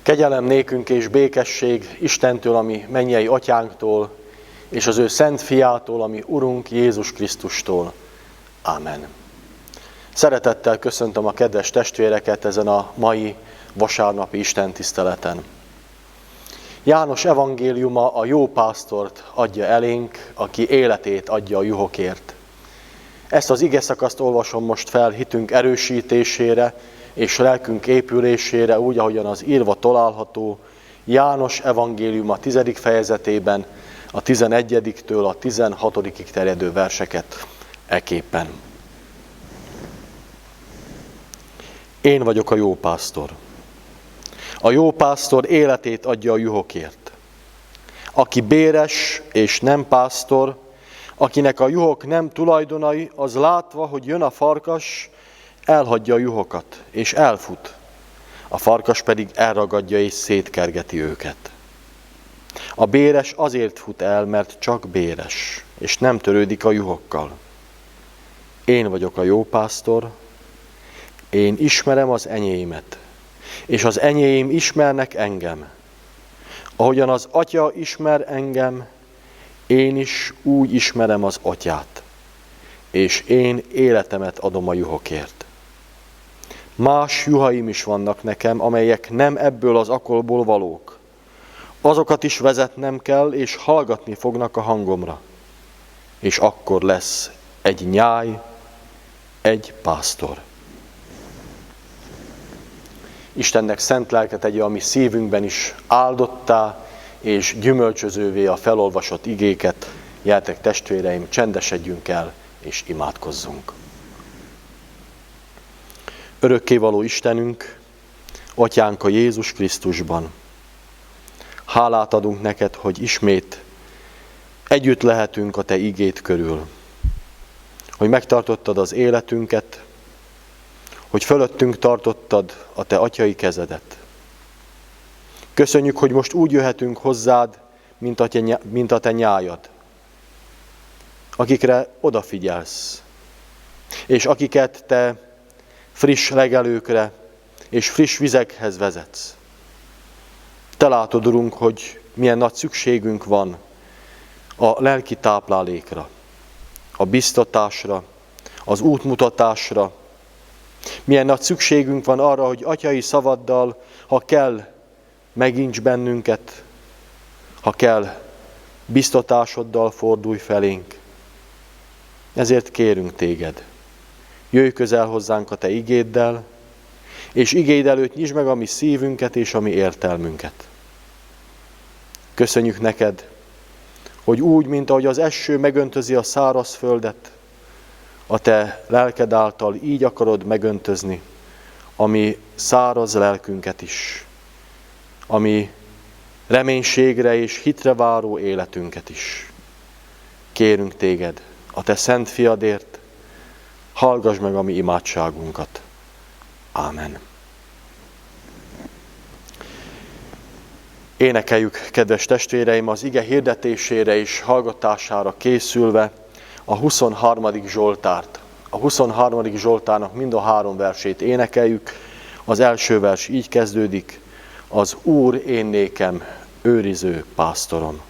Kegyelem nékünk és békesség Istentől, ami mennyei atyánktól, és az ő szent fiától, ami Urunk Jézus Krisztustól. Ámen. Szeretettel köszöntöm a kedves testvéreket ezen a mai vasárnapi istentiszteleten. János evangéliuma a jó pásztort adja elénk, aki életét adja a juhokért. Ezt az igeszakaszt olvasom most fel hitünk erősítésére és lelkünk épülésére, úgy, ahogyan az írva található János evangéliuma 10. fejezetében, a 11-től a 16-ig terjedő verseket eképpen. Én vagyok a jó pásztor. A jó pásztor életét adja a juhokért. Aki béres és nem pásztor, akinek a juhok nem tulajdonai, az látva, hogy jön a farkas, elhagyja a juhokat, és elfut. A farkas pedig elragadja és szétkergeti őket. A béres azért fut el, mert csak béres, és nem törődik a juhokkal. Én vagyok a jó pásztor, én ismerem az enyémet, és az enyém ismernek engem. Ahogyan az Atya ismer engem, én is úgy ismerem az Atyát, és én életemet adom a juhokért. Más juhaim is vannak nekem, amelyek nem ebből az akolból valók. Azokat is vezetnem kell, és hallgatni fognak a hangomra. És akkor lesz egy nyáj, egy pásztor. Istennek szent lelke tegye a mi szívünkben is áldottá és gyümölcsözővé a felolvasott igéket. Gyertek testvéreim, csendesedjünk el és imádkozzunk. Örökkévaló Istenünk, Atyánk a Jézus Krisztusban, hálát adunk neked, hogy ismét együtt lehetünk a te igéd körül, hogy megtartottad az életünket, hogy fölöttünk tartottad a te atyai kezedet. Köszönjük, hogy most úgy jöhetünk hozzád, mint a te nyájad, akikre odafigyelsz, és akiket te friss legelőkre és friss vizekhez vezetsz. Te látod, Urunk, hogy milyen nagy szükségünk van a lelki táplálékra, a biztatásra, az útmutatásra. Milyen nagy szükségünk van arra, hogy atyai szavaddal, ha kell, megints bennünket, ha kell, biztatásoddal fordulj felénk. Ezért kérünk téged, jöjj közel hozzánk a te igéddel, és igéd előtt nyisd meg a mi szívünket és a mi értelmünket. Köszönjük neked, hogy úgy, mint ahogy az eső megöntözi a száraz földet, a te lelked által így akarod megöntözni a mi száraz lelkünket is, a mi reménységre és hitre váró életünket is. Kérünk téged, a te szent fiadért, hallgass meg a mi imádságunkat. Ámen. Énekeljük, kedves testvéreim, az ige hirdetésére és hallgatására készülve a 23. Zsoltárt. A 23. Zsoltárnak mind a 3 versét énekeljük. Az első vers így kezdődik: az Úr én nékem őriző pásztorom.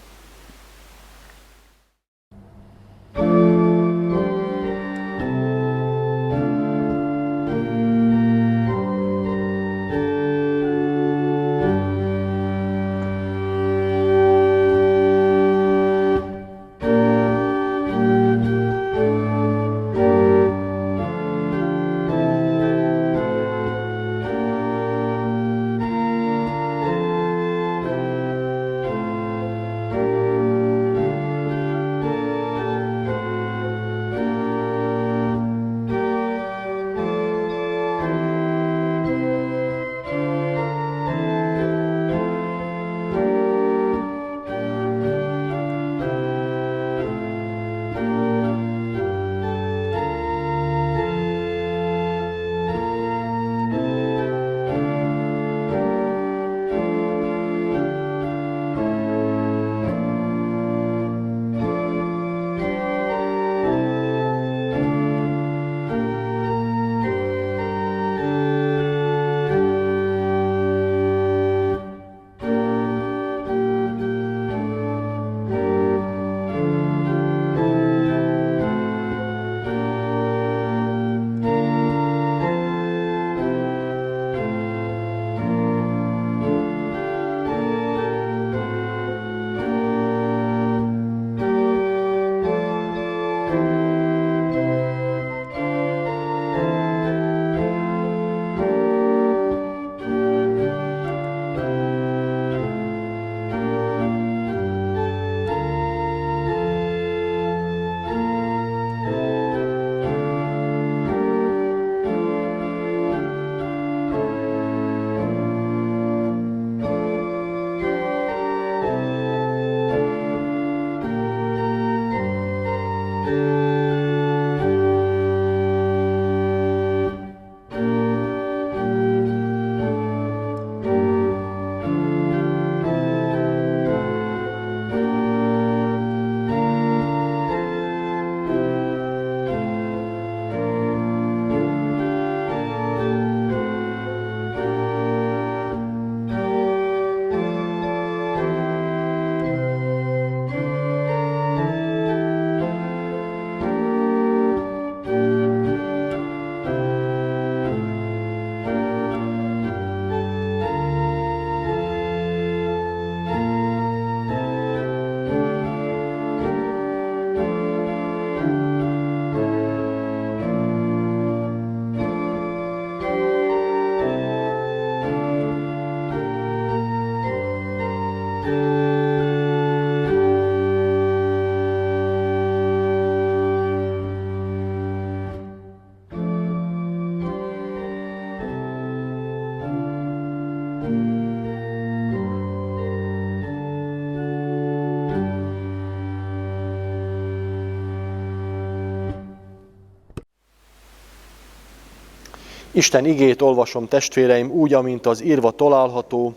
Isten igét olvasom, testvéreim, úgy, amint az írva található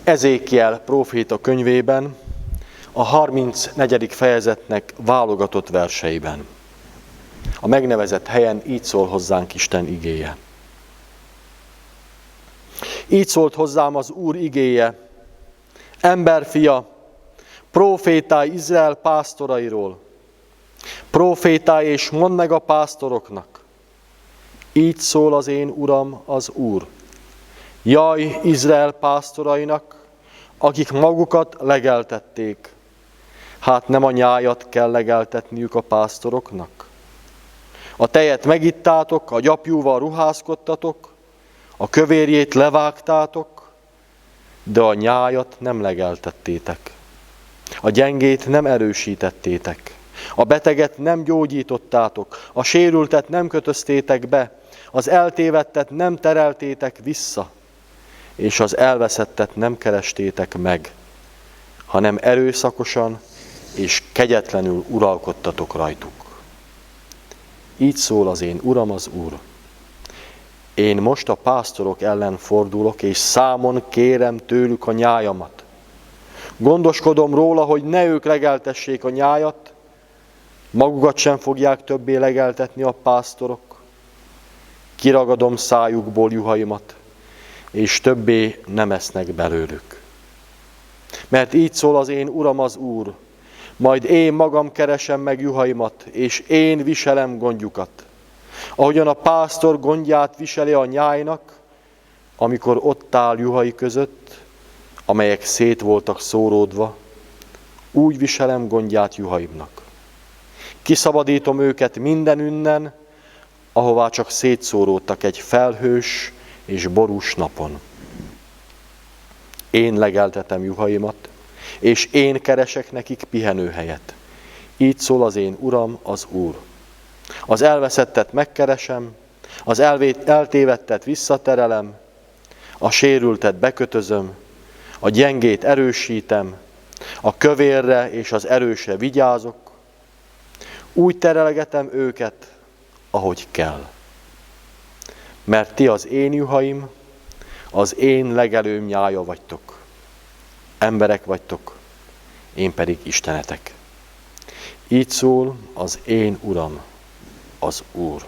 Ezékiel próféta könyvében, a 34. fejezetnek válogatott verseiben. A megnevezett helyen így szól hozzánk Isten igéje. Így szólt hozzám az Úr igéje: emberfia, prófétálj Izrael pásztorairól, prófétálj és mondd meg a pásztoroknak. Így szól az én Uram, az Úr. Jaj, Izrael pásztorainak, akik magukat legeltették, hát nem a nyájat kell legeltetniük a pásztoroknak? A tejet megittátok, a gyapjúval ruházkodtatok, a kövérjét levágtátok, de a nyájat nem legeltettétek. A gyengét nem erősítettétek, a beteget nem gyógyítottátok, a sérültet nem kötöztétek be, az eltévedtet nem tereltétek vissza, és az elveszettet nem kerestétek meg, hanem erőszakosan és kegyetlenül uralkodtatok rajtuk. Így szól az én Uram, az Úr. Én most a pásztorok ellen fordulok, és számon kérem tőlük a nyájamat. Gondoskodom róla, hogy ne ők legeltessék a nyájat, magukat sem fogják többé legeltetni a pásztorok. Kiragadom szájukból juhaimat, és többé nem esznek belőlük. Mert így szól az én Uram, az Úr, majd én magam keresem meg juhaimat, és én viselem gondjukat. Ahogyan a pásztor gondját viseli a nyájnak, amikor ott áll juhai között, amelyek szét voltak szóródva, úgy viselem gondját juhaimnak. Kiszabadítom őket minden ünnen, ahová csak szétszóródtak egy felhős és borús napon. Én legeltetem juhaimat, és én keresek nekik pihenőhelyet. Így szól az én Uram, az Úr. Az elveszettet megkeresem, az eltévedtet visszaterelem, a sérültet bekötözöm, a gyengét erősítem, a kövérre és az erősre vigyázok, úgy terelgetem őket, ahogy kell. Mert ti az én juhaim, az én legelőm nyája vagytok. Emberek vagytok, én pedig istenetek. Így szól az én Uram, az Úr.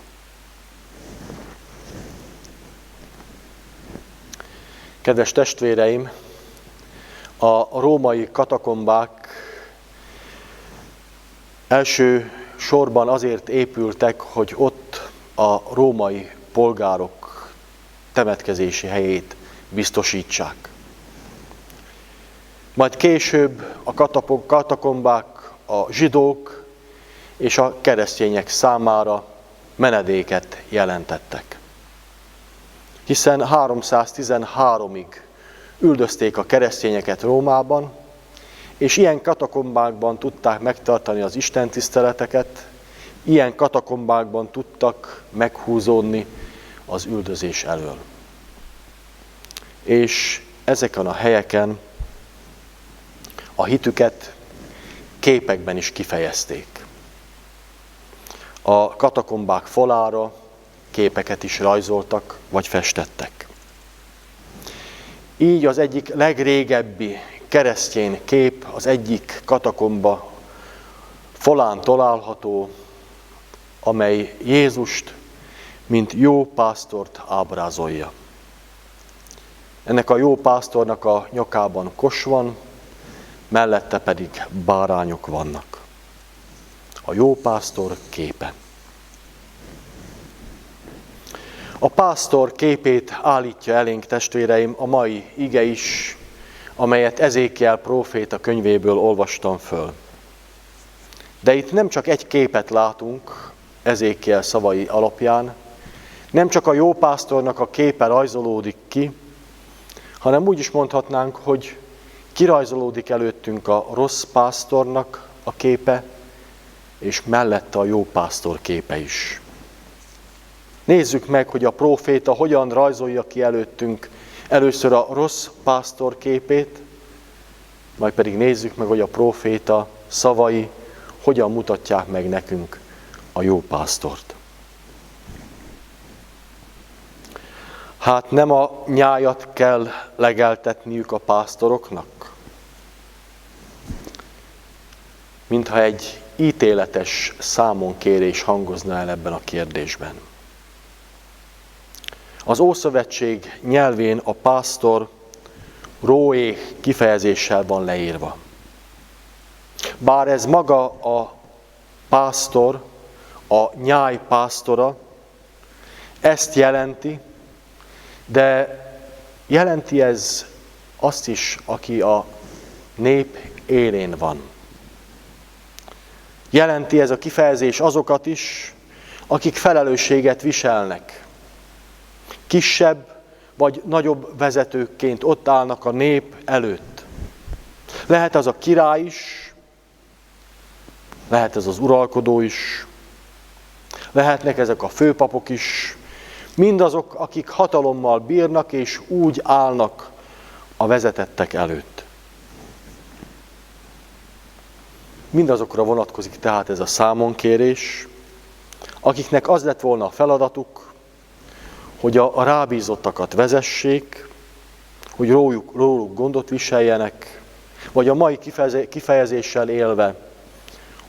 Kedves testvéreim, a római katakombák első sorban azért épültek, hogy ott a római polgárok temetkezési helyét biztosítsák. Majd később a katakombák a zsidók és a keresztények számára menedéket jelentettek. Hiszen 313-ig üldözték a keresztényeket Rómában, és ilyen katakombákban tudták megtartani az istentiszteleteket, ilyen katakombákban tudtak meghúzódni az üldözés elől. És ezeken a helyeken a hitüket képekben is kifejezték. A katakombák falára képeket is rajzoltak, vagy festettek. Így az egyik legrégebbi keresztény kép az egyik katakomba falán található, amely Jézust, mint jó pásztort ábrázolja. Ennek a jó pásztornak a nyakában kos van, mellette pedig bárányok vannak. A jó pásztor képe. A pásztor képét állítja elénk, testvéreim, a mai ige is, amelyet Ezékiel próféta könyvéből olvastam föl. De itt nem csak egy képet látunk Ezékiel szavai alapján, nem csak a jó pásztornak a képe rajzolódik ki, hanem úgy is mondhatnánk, hogy kirajzolódik előttünk a rossz pásztornak a képe, és mellette a jó pásztor képe is. Nézzük meg, hogy a próféta hogyan rajzolja ki előttünk először a rossz pásztor képét, majd pedig nézzük meg, hogy a próféta szavai hogyan mutatják meg nekünk a jó pásztort. Hát nem a nyájat kell legeltetniük a pásztoroknak? Mintha egy ítéletes számonkérés hangozna el ebben a kérdésben. Az Ószövetség nyelvén a pásztor róé kifejezéssel van leírva. Bár ez maga a pásztor, a nyáj pásztora, ezt jelenti, de jelenti ez azt is, aki a nép élén van. Jelenti ez a kifejezés azokat is, akik felelősséget viselnek. Kisebb vagy nagyobb vezetőkként ott állnak a nép előtt. Lehet az a király is, lehet ez az uralkodó is, lehetnek ezek a főpapok is, mindazok, akik hatalommal bírnak és úgy állnak a vezetettek előtt. Mindazokra vonatkozik tehát ez a számonkérés, akiknek az lett volna a feladatuk, hogy a rábízottakat vezessék, hogy róluk gondot viseljenek, vagy a mai kifejezéssel élve,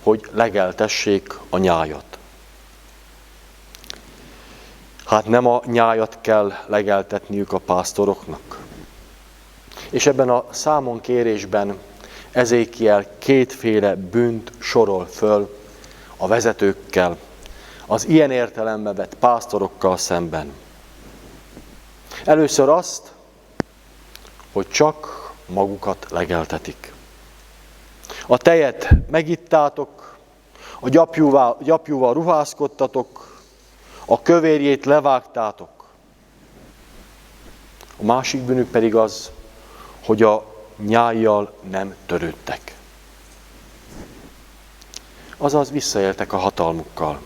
hogy legeltessék a nyájat. Hát nem a nyájat kell legeltetniük a pásztoroknak. És ebben a számonkérésben Ezékiel kétféle bűnt sorol föl a vezetőkkel, az ilyen értelembe vett pásztorokkal szemben. Először azt, hogy csak magukat legeltetik. A tejet megittátok, a gyapjúval ruházkodtatok, a kövérjét levágtátok. A másik bűnük pedig az, hogy a nyájjal nem törődtek. Azaz visszaéltek a hatalmukkal.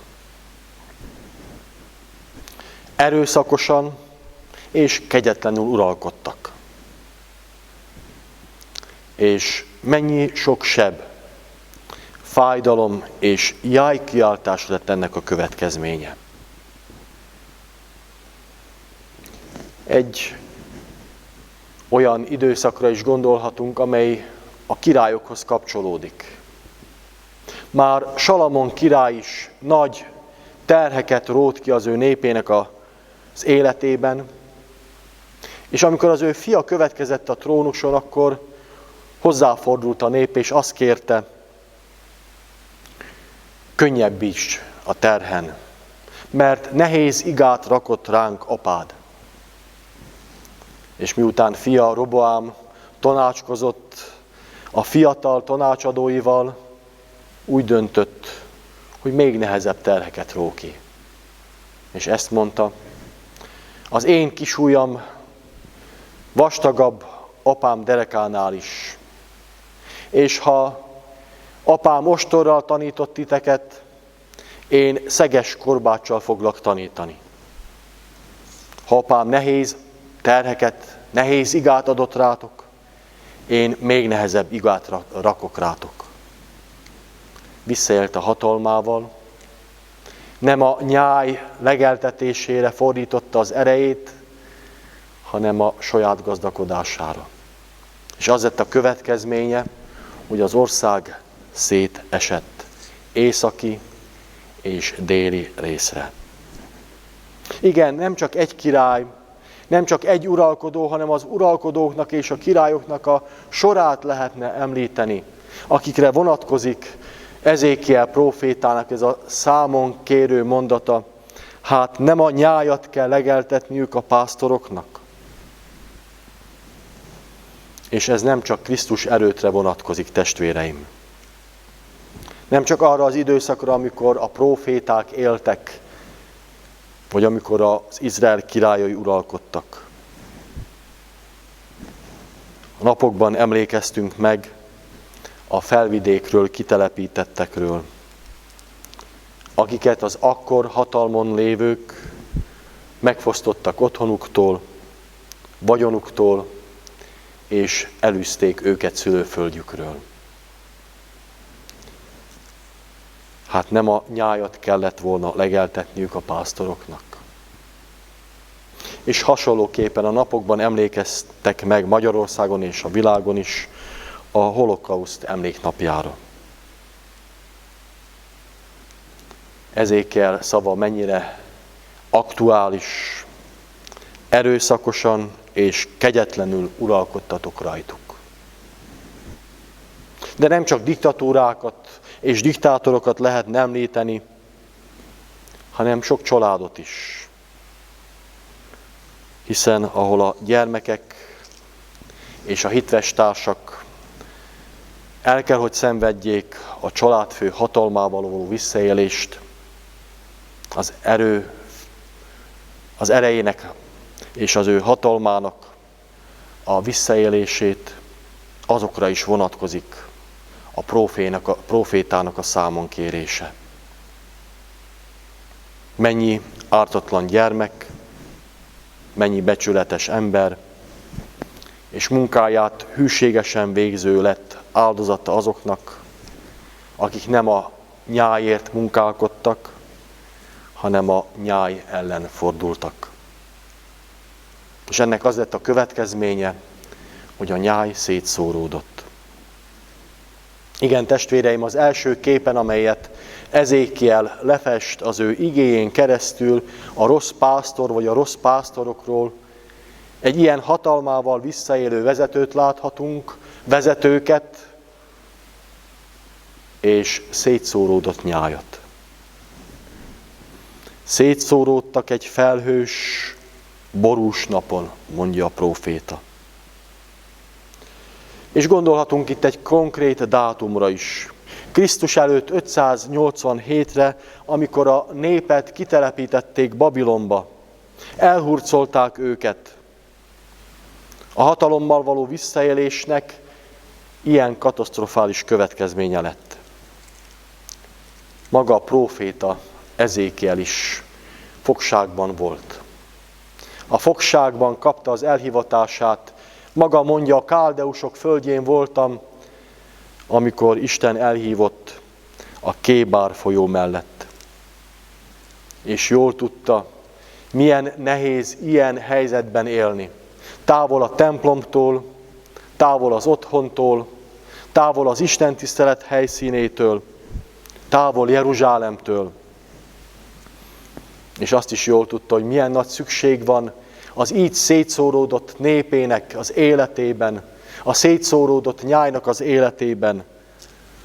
Erőszakosan és kegyetlenül uralkodtak. És mennyi sok seb, fájdalom és jájkiáltás lett ennek a következménye. Egy olyan időszakra is gondolhatunk, amely a királyokhoz kapcsolódik. Már Salamon király is nagy terheket rótt ki az ő népének az életében, és amikor az ő fia következett a trónuson, akkor hozzáfordult a nép, és azt kérte, könnyebbíts a terhen, mert nehéz igát rakott ránk apád. És miután fia Roboám tanácskozott a fiatal tanácsadóival, úgy döntött, hogy még nehezebb terheket ró ki. És ezt mondta, az én kisujjam vastagabb apám derekánál is. És ha apám ostorral tanított titeket, én szeges korbáccsal foglak tanítani. Ha apám nehéz terheket, nehéz igát adott rátok, én még nehezebb igát rakok rátok. Visszaélt a hatalmával, nem a nyáj legeltetésére fordította az erejét, hanem a saját gazdagodására. És az lett a következménye, hogy az ország szétesett északi és déli részre. Igen, nem csak egy király, nem csak egy uralkodó, hanem az uralkodóknak és a királyoknak a sorát lehetne említeni, akikre vonatkozik Ezékiel prófétának ez a számon kérő mondata, hát nem a nyájat kell legeltetniük a pásztoroknak. És ez nem csak Krisztus erőtre vonatkozik, testvéreim. Nem csak arra az időszakra, amikor a próféták éltek, vagy amikor az Izrael királyai uralkodtak. A napokban emlékeztünk meg a felvidékről kitelepítettekről, akiket az akkor hatalmon lévők megfosztottak otthonuktól, vagyonuktól, és elűzték őket szülőföldjükről. Hát nem a nyájat kellett volna legeltetniük a pásztoroknak. és hasonlóképpen a napokban emlékeztek meg Magyarországon és a világon is a holokauszt emléknapjára. Ezékkel szava mennyire aktuális, erőszakosan és kegyetlenül uralkodtatok rajtuk. De nem csak diktatúrákat és diktátorokat lehet említeni, hanem sok családot is. Hiszen ahol a gyermekek és a hitvestársak el kell, hogy szenvedjék a családfő hatalmával való visszaélést, az erejének és az ő hatalmának a visszaélését, azokra is vonatkozik a prófétának a számonkérése. Mennyi ártatlan gyermek, mennyi becsületes ember, és munkáját hűségesen végző lett áldozata azoknak, akik nem a nyájért munkálkodtak, hanem a nyáj ellen fordultak. És ennek az lett a következménye, hogy a nyáj szétszóródott. Igen, testvéreim, az első képen, amelyet Ezékiel lefest az ő igéjén keresztül a rossz pásztor vagy a rossz pásztorokról, egy ilyen hatalmával visszaélő vezetőt láthatunk, vezetőket és szétszóródott nyájat. Szétszóródtak egy felhős, borús napon, mondja a próféta. És gondolhatunk itt egy konkrét dátumra is. Krisztus előtt 587-re, amikor a népet kitelepítették Babilonba, elhurcolták őket. A hatalommal való visszaélésnek ilyen katasztrofális következménye lett. Maga a próféta Ezékiel is fogságban volt. A fogságban kapta az elhivatását, maga mondja, a káldeusok földjén voltam, amikor Isten elhívott a Kébár folyó mellett. És jól tudta, milyen nehéz ilyen helyzetben élni. Távol a templomtól, távol az otthontól, távol az istentisztelet helyszínétől, távol Jeruzsálemtől. És azt is jól tudta, hogy milyen nagy szükség van az így szétszóródott népének az életében, a szétszóródott nyájnak az életében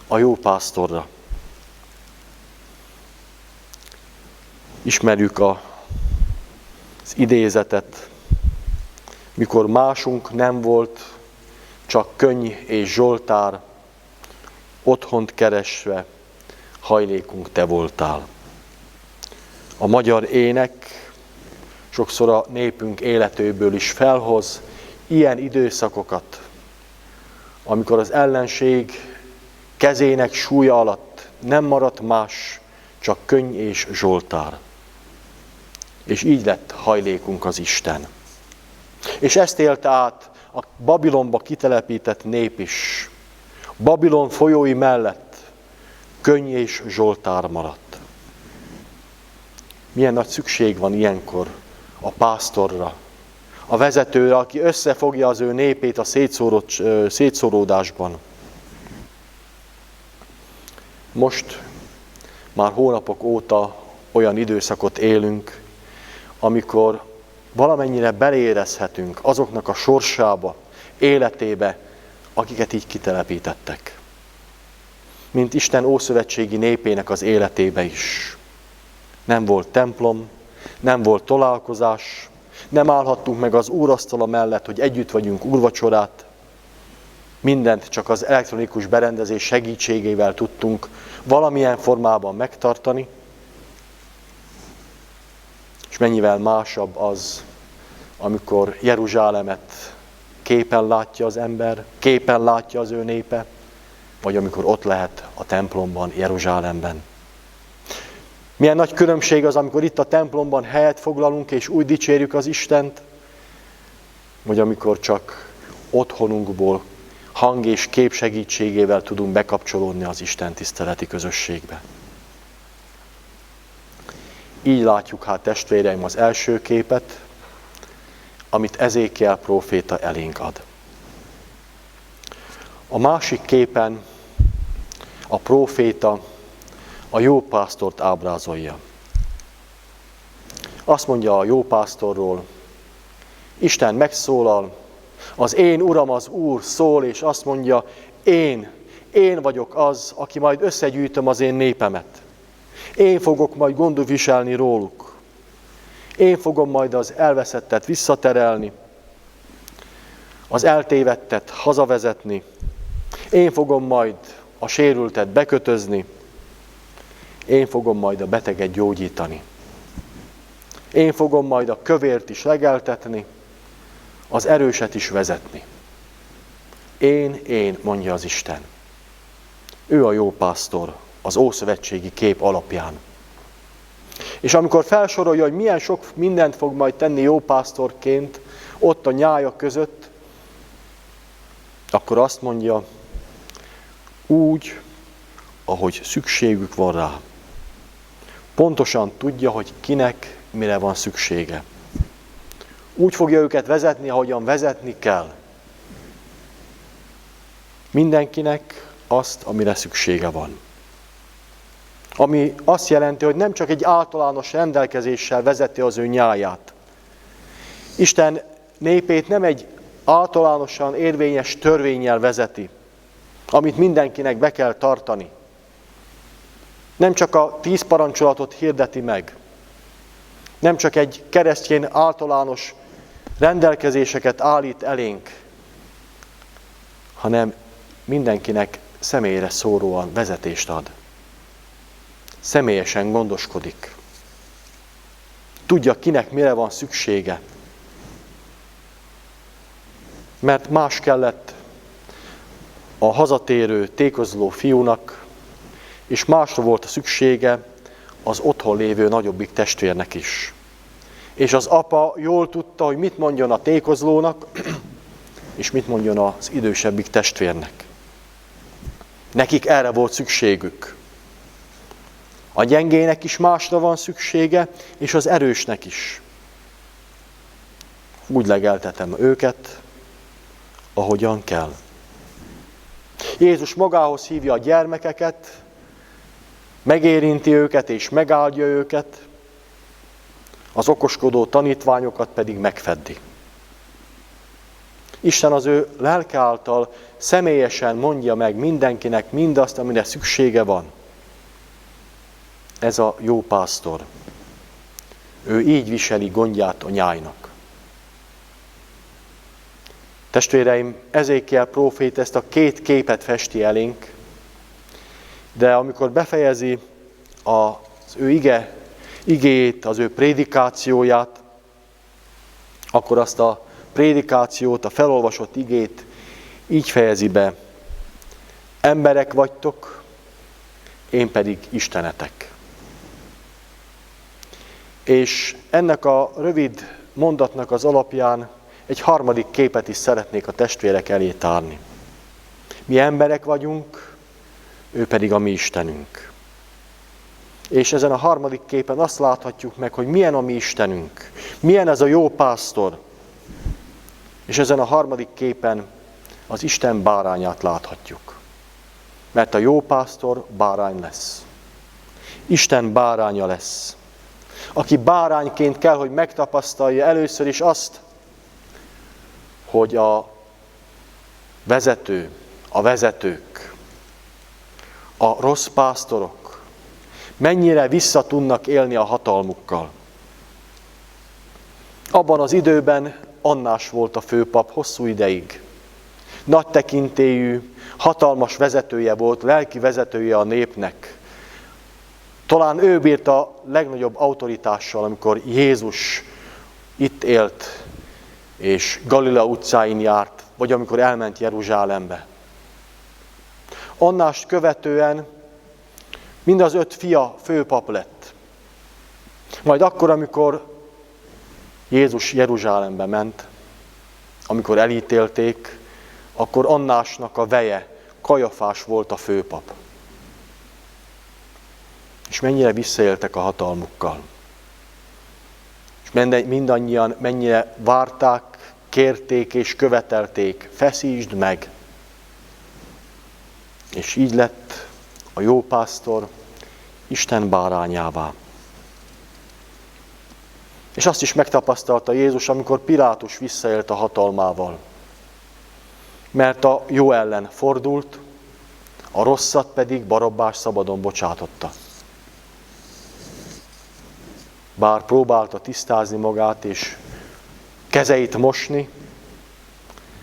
a jó pásztorra. Ismerjük az idézetet, mikor másunk nem volt, csak Könny és Zsoltár, otthont keresve, hajlékunk te voltál. A magyar ének sokszor a népünk életéből is felhoz ilyen időszakokat, amikor az ellenség kezének súlya alatt nem maradt más, csak Könny és Zsoltár. És így lett hajlékunk az Isten. És ezt élte át a Babilonba kitelepített nép is. Babilon folyói mellett Könny és Zsoltár maradt. Milyen nagy szükség van ilyenkor a pásztorra, a vezetőre, aki összefogja az ő népét a szétszóródásban. Most már hónapok óta olyan időszakot élünk, amikor valamennyire beleérezhetünk azoknak a sorsába, életébe, akiket így kitelepítettek. Mint Isten ószövetségi népének az életébe is. Nem volt templom, nem volt találkozás, nem állhattunk meg az úrasztala mellett, hogy együtt vagyunk úrvacsorát. Mindent csak az elektronikus berendezés segítségével tudtunk valamilyen formában megtartani. És mennyivel másabb az, amikor Jeruzsálemet képen látja az ember, képen látja az ő népe, vagy amikor ott lehet a templomban, Jeruzsálemben. Milyen nagy különbség az, amikor itt a templomban helyet foglalunk, és úgy dicsérjük az Istent, vagy amikor csak otthonunkból hang és kép segítségével tudunk bekapcsolódni az Isten tiszteleti közösségbe. Így látjuk hát, testvéreim, az első képet, amit Ezékiel próféta elénk ad. A másik képen a próféta a jó pásztort ábrázolja. Azt mondja a jó pásztorról, Isten megszólal, az én Uram az Úr szól, és azt mondja, én vagyok az, aki majd összegyűjtöm az én népemet. Én fogok majd gondot viselni róluk. Én fogom majd az elveszettet visszaterelni, az eltévedtet hazavezetni. Én fogom majd a sérültet bekötözni. Én fogom majd a beteget gyógyítani. Én fogom majd a kövért is legeltetni, az erőset is vezetni. Én, mondja az Isten. Ő a jó pásztor az ószövetségi kép alapján. És amikor felsorolja, hogy milyen sok mindent fog majd tenni jó pásztorként ott a nyájak között, akkor azt mondja, úgy, ahogy szükségük van rá. Pontosan tudja, hogy kinek mire van szüksége. Úgy fogja őket vezetni, ahogyan vezetni kell. Mindenkinek azt, amire szüksége van. Ami azt jelenti, hogy nem csak egy általános rendelkezéssel vezeti az ő nyáját. Isten népét nem egy általánosan érvényes törvénnyel vezeti, amit mindenkinek be kell tartani. Nem csak a 10 parancsolatot hirdeti meg, nem csak egy keresztény általános rendelkezéseket állít elénk, hanem mindenkinek személyre szóróan vezetést ad. Személyesen gondoskodik. Tudja, kinek mire van szüksége. Mert más kellett a hazatérő, tékozló fiúnak, és másra volt a szüksége az otthon lévő nagyobbik testvérnek is. És az apa jól tudta, hogy mit mondjon a tékozlónak, és mit mondjon az idősebbik testvérnek. Nekik erre volt szükségük. A gyengének is másra van szüksége, és az erősnek is. Úgy legeltetem őket, ahogyan kell. Jézus magához hívja a gyermekeket, megérinti őket és megáldja őket, az okoskodó tanítványokat pedig megfeddi. Isten az ő lelke által személyesen mondja meg mindenkinek mindazt, amire szüksége van. Ez a jó pásztor. Ő így viseli gondját a nyájnak. Testvéreim, Ezékiel prófét ezt a 2 képet festi elénk, de amikor befejezi az ő igéjét, az ő prédikációját, akkor azt a prédikációt, a felolvasott igét így fejezi be. Emberek vagytok, én pedig Istenetek. És ennek a rövid mondatnak az alapján egy harmadik képet is szeretnék a testvérek elé tárni. Mi emberek vagyunk, ő pedig a mi Istenünk. És ezen a harmadik képen azt láthatjuk meg, hogy milyen a mi Istenünk, milyen ez a jó pásztor. És ezen a harmadik képen az Isten bárányát láthatjuk. Mert a jó pásztor bárány lesz. Isten báránya lesz. Aki bárányként kell, hogy megtapasztalja először is azt, hogy a vezetők, a rossz pásztorok mennyire vissza tudnak élni a hatalmukkal. Abban az időben Annás volt a főpap hosszú ideig. Nagy tekintélyű, hatalmas vezetője volt, lelki vezetője a népnek. Talán ő bírt a legnagyobb autoritással, amikor Jézus itt élt, és Galilea utcáin járt, vagy amikor elment Jeruzsálembe. Annást követően mind az 5 fia főpap lett. Majd akkor, amikor Jézus Jeruzsálembe ment, amikor elítélték, akkor Annásnak a veje, Kajafás volt a főpap. És mennyire visszaéltek a hatalmukkal. és mindannyian mennyire várták, kérték és követelték, feszítsd meg. És így lett a jó pásztor Isten bárányává. És azt is megtapasztalta Jézus, amikor Pilátus visszaélt a hatalmával. Mert a jó ellen fordult, a rosszat pedig Barabbás szabadon bocsátotta. Bár próbálta tisztázni magát és kezeit mosni,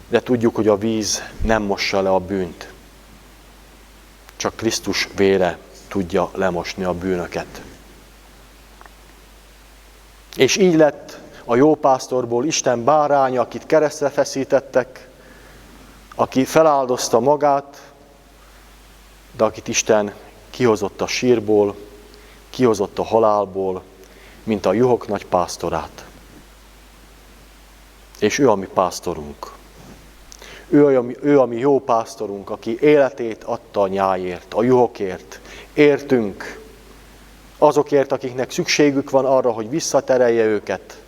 de tudjuk, hogy a víz nem mossa le a bűnt. Csak Krisztus vére tudja lemosni a bűnöket. És így lett a jó pásztorból Isten báránya, akit keresztre feszítettek, aki feláldozta magát, de akit Isten kihozott a sírból, kihozott a halálból, mint a juhok nagy pásztorát. És ő a mi pásztorunk. Ő a mi jó pásztorunk, aki életét adta a nyájért, a juhokért. Értünk, azokért, akiknek szükségük van arra, hogy visszaterelje őket.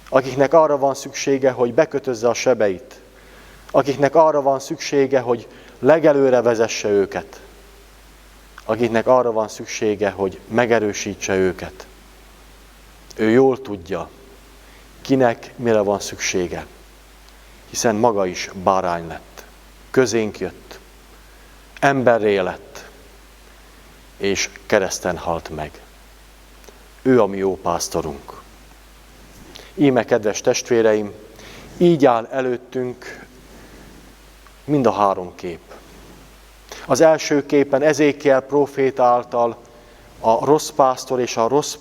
Akiknek arra van szüksége, hogy bekötözze a sebeit. Akiknek arra van szüksége, hogy legelőre vezesse őket. Akiknek arra van szüksége, hogy megerősítse őket. Ő jól tudja, kinek mire van szüksége. Hiszen maga is bárány lett, közénk jött, emberré lett, és kereszten halt meg. Ő a mi jó pásztorunk. Íme, kedves testvéreim, így áll előttünk mind a három kép. Az első képen Ezékiel próféta által a rossz pásztor és a rossz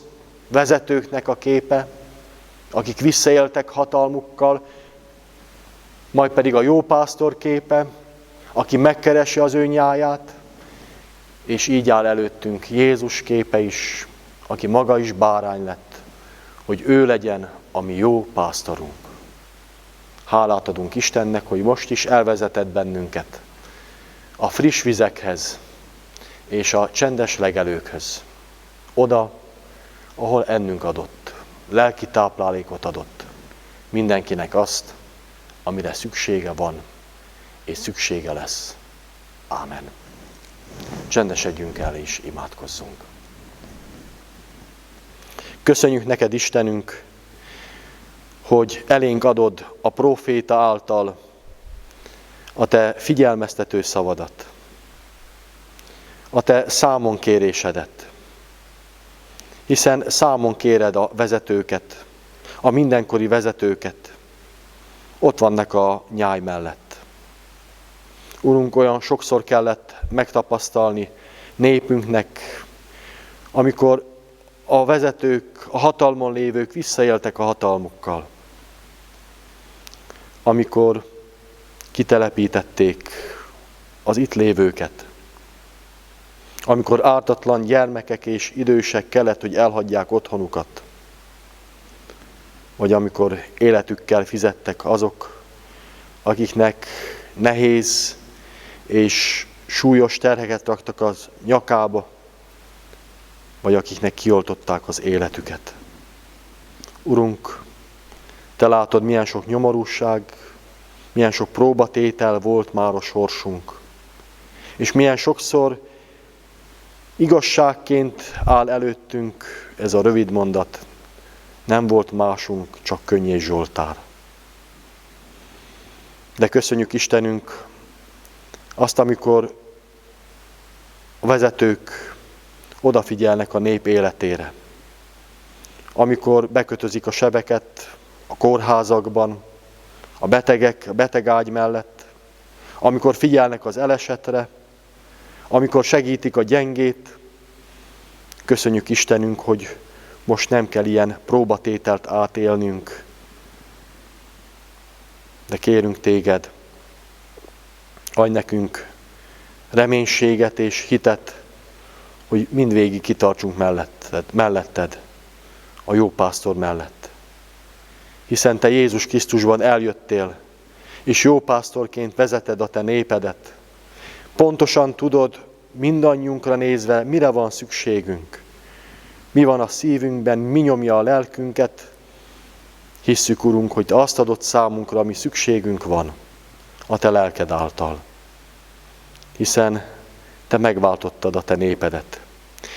vezetőknek a képe, akik visszaéltek hatalmukkal, majd pedig a jó pásztor képe, aki megkeresi az ő nyáját, és így áll előttünk Jézus képe is, aki maga is bárány lett, hogy ő legyen a mi jó pásztorunk. Hálát adunk Istennek, hogy most is elvezetett bennünket a friss vizekhez és a csendes legelőkhöz. Oda, ahol ennünk adott, lelki táplálékot adott. Mindenkinek azt, amire szüksége van, és szüksége lesz. Ámen. Csendesedjünk el és imádkozzunk. Köszönjük neked, Istenünk, hogy elénk adod a próféta által a te figyelmeztető szavadat, a te számonkérésedet, hiszen számon kéred a vezetőket, a mindenkori vezetőket, ott vannak a nyáj mellett. Urunk, olyan sokszor kellett megtapasztalni népünknek, amikor a vezetők, a hatalmon lévők visszaéltek a hatalmukkal. Amikor kitelepítették az itt lévőket. Amikor ártatlan gyermekek és idősek kellett, hogy elhagyják otthonukat. Vagy amikor életükkel fizettek azok, akiknek nehéz és súlyos terheket raktak az nyakába, vagy akiknek kioltották az életüket. Urunk, te látod, milyen sok nyomorúság, milyen sok próbatétel volt már a sorsunk. És milyen sokszor igazságként áll előttünk ez a rövid mondat. Nem volt másunk, csak Könnyés Zsoltár. De köszönjük, Istenünk, azt, amikor a vezetők odafigyelnek a nép életére. Amikor bekötözik a sebeket a kórházakban, a betegek a betegágy mellett, amikor figyelnek az elesetre, amikor segítik a gyengét. Köszönjük, Istenünk, hogy most nem kell ilyen próbatételt átélnünk, de kérünk téged, adj nekünk reménységet és hitet, hogy mindvégig kitartsunk melletted, a jó pásztor mellett. Hiszen te Jézus Krisztusban eljöttél, és jó pásztorként vezeted a te népedet. Pontosan tudod mindannyiunkra nézve, mire van szükségünk. mi van a szívünkben, mi nyomja a lelkünket. Hisszük, Urunk, hogy Te azt adott számunkra, ami szükségünk van a Te lelked által. Hiszen Te megváltottad a Te népedet.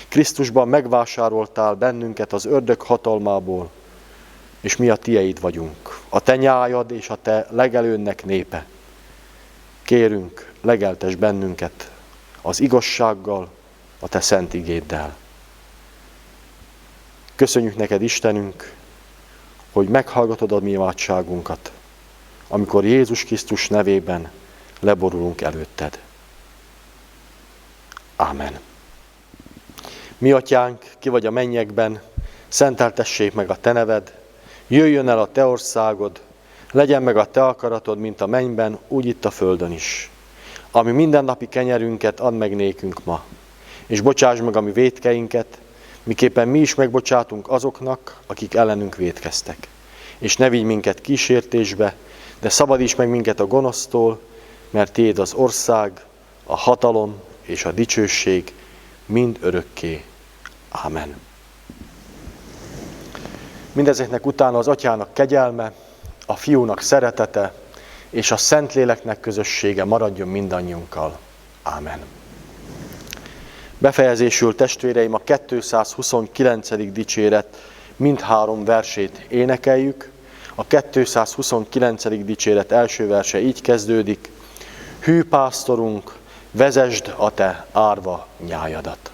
Krisztusban megvásároltál bennünket az ördög hatalmából, és mi a Tieid vagyunk. A Te nyájad és a Te legelőnnek népe. Kérünk, legeltes bennünket az igazsággal, a Te szent igéddel. Köszönjük neked, Istenünk, hogy meghallgatod a mi imádságunkat, amikor Jézus Krisztus nevében leborulunk előtted. Ámen. Mi atyánk, ki vagy a mennyekben, szenteltessék meg a Te neved, jöjjön el a Te országod, legyen meg a Te akaratod, mint a mennyben, úgy itt a földön is. Ami mindennapi kenyerünket add meg nékünk ma, és bocsáss meg a mi vétkeinket, miképpen mi is megbocsátunk azoknak, akik ellenünk vétkeztek. És ne vigy minket kísértésbe, de szabadíts meg minket a gonosztól, mert Tiéd az ország, a hatalom és a dicsőség mind örökké. Ámen. Mindezeknek utána az Atyának kegyelme, a Fiúnak szeretete és a Szentléleknek közössége maradjon mindannyiunkkal. Ámen. Befejezésül, testvéreim, a 229. dicséret mindhárom versét énekeljük. A 229. dicséret első verse így kezdődik: Hű pásztorunk, vezesd a te árva nyájadat.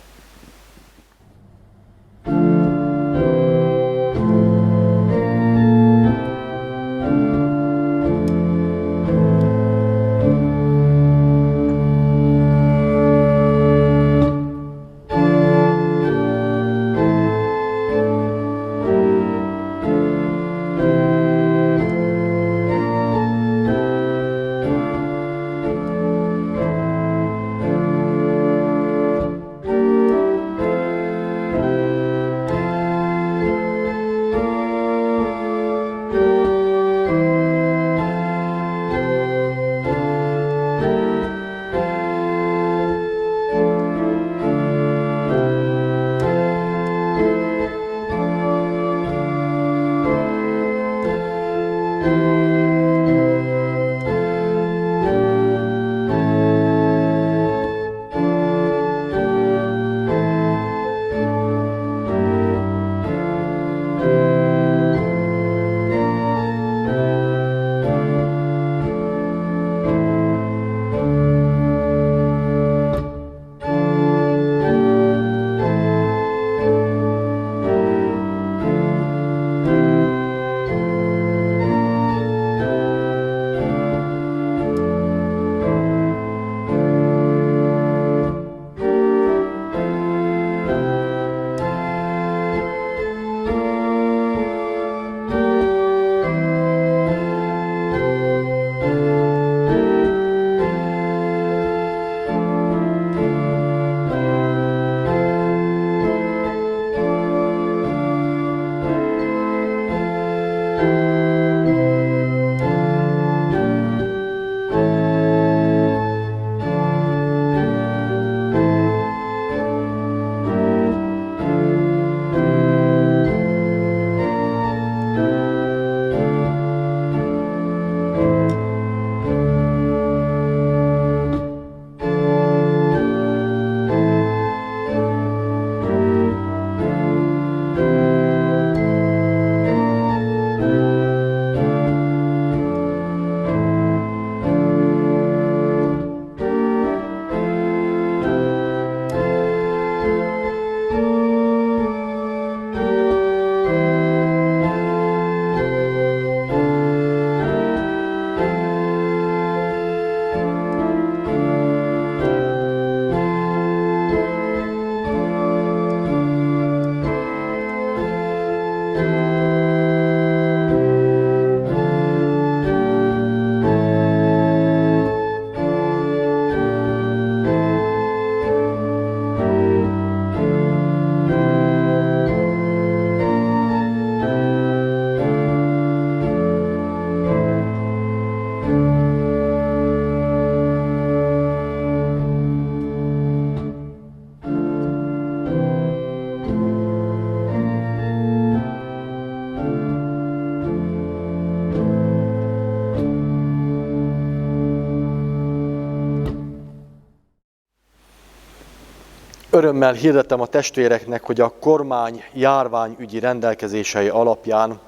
Örömmel hirdetem a testvéreknek, hogy a kormány járványügyi rendelkezései alapján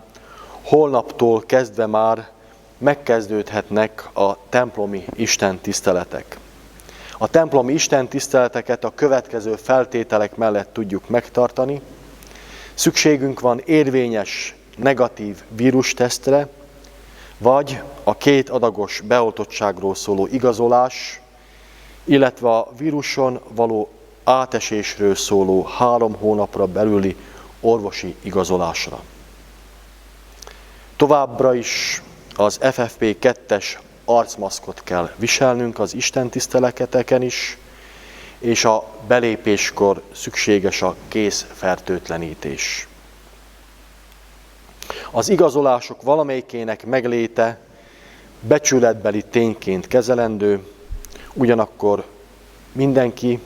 holnaptól kezdve már megkezdődhetnek a templomi istentiszteletek. A templomi istentiszteleteket a következő feltételek mellett tudjuk megtartani. Szükségünk van érvényes negatív vírustesztre, vagy a 2 adagos beoltottságról szóló igazolás, illetve a víruson való átesésről szóló 3 hónapra belüli orvosi igazolásra. Továbbra is az FFP2-es arcmaszkot kell viselnünk az istentiszteleteken is, és a belépéskor szükséges a kézfertőtlenítés. Az igazolások valamelyikének megléte becsületbeli tényként kezelendő, ugyanakkor mindenki,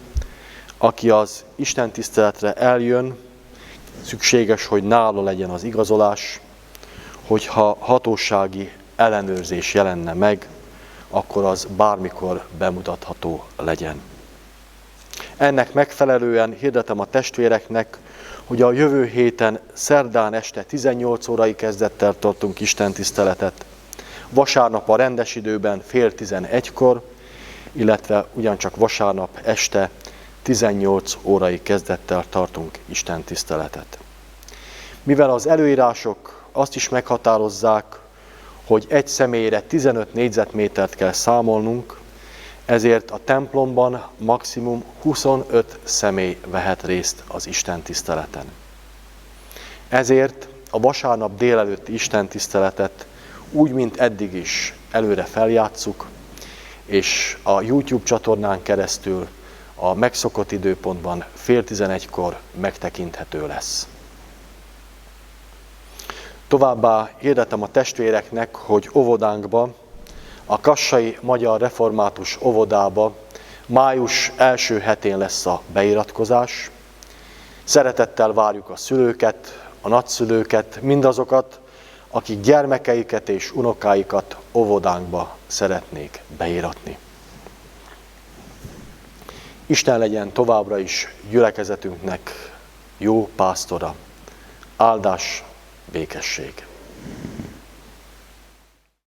aki az istentiszteletre eljön, szükséges, hogy nála legyen az igazolás, hogyha hatósági ellenőrzés jelenne meg, akkor az bármikor bemutatható legyen. Ennek megfelelően hirdetem a testvéreknek, hogy a jövő héten szerdán este 18 órai kezdettel tartunk istentiszteletet, vasárnap a rendes időben fél 11-kor, illetve ugyancsak vasárnap este 18 órai kezdettel tartunk istentiszteletet. Mivel az előírások azt is meghatározzák, hogy egy személyre 15 négyzetmétert kell számolnunk, ezért a templomban maximum 25 személy vehet részt az istentiszteleten. Ezért a vasárnap délelőtti istentiszteletet úgy, mint eddig is előre feljátsszuk, és a YouTube csatornán keresztül a megszokott időpontban fél 11-kor megtekinthető lesz. Továbbá hirdetem a testvéreknek, hogy óvodánkba, a Kassai Magyar Református Óvodába május első hetén lesz a beiratkozás. Szeretettel várjuk a szülőket, a nagyszülőket, mindazokat, akik gyermekeiket és unokáikat óvodánkba szeretnék beiratni. Isten legyen továbbra is gyülekezetünknek jó pásztora. Áldás, békesség!